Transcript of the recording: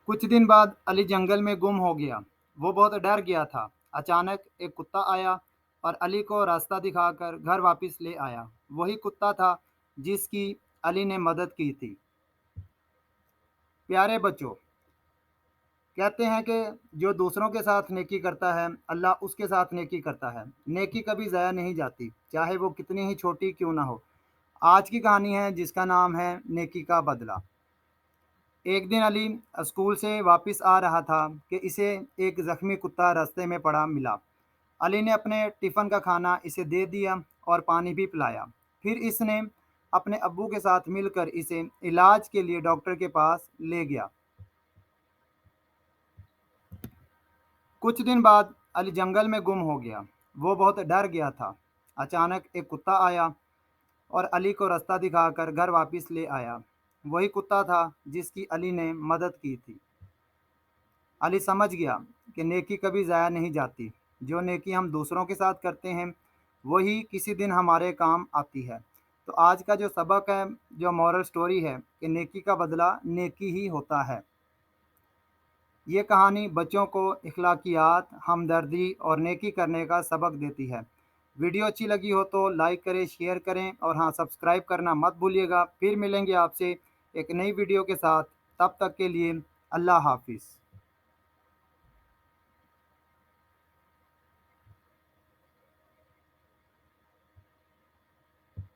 कुछ दिन बाद अली जंगल में गुम हो गया। वो बहुत डर गया था। अचानक एक कुत्ता आया और अली को रास्ता दिखाकर घर वापस ले आया। वही कुत्ता था जिसकी अली ने मदद की थी। प्यारे बच्चों, कहते हैं कि जो दूसरों के साथ नेकी करता है अल्लाह उसके साथ नेकी करता है। नेकी कभी ज़ाया नहीं जाती, चाहे वो कितनी ही छोटी क्यों ना हो। आज की कहानी है जिसका नाम है नेकी का बदला। एक दिन अली स्कूल से वापस आ रहा था कि इसे एक जख्मी कुत्ता रास्ते में पड़ा मिला। अली ने अपने टिफ़िन का खाना इसे दे दिया और पानी भी पिलाया। फिर इसने अपने अब्बू के साथ मिलकर इसे इलाज के लिए डॉक्टर के पास ले गया। कुछ दिन बाद अली जंगल में गुम हो गया। वो बहुत डर गया था। अचानक एक कुत्ता आया और अली को रास्ता दिखाकर घर वापस ले आया। वही कुत्ता था जिसकी अली ने मदद की थी। अली समझ गया कि नेकी कभी ज़ाया नहीं जाती। जो नेकी हम दूसरों के साथ करते हैं वही किसी दिन हमारे काम आती है। तो आज का जो सबक है, जो मॉरल स्टोरी है कि नेकी का बदला नेकी ही होता है। ये कहानी बच्चों को इखलाकियात, हमदर्दी और नेकी करने का सबक देती है। वीडियो अच्छी लगी हो तो लाइक करें, शेयर करें और हाँ, सब्सक्राइब करना मत भूलिएगा। फिर मिलेंगे आपसे एक नई वीडियो के साथ। तब तक के लिए अल्लाह हाफिज़।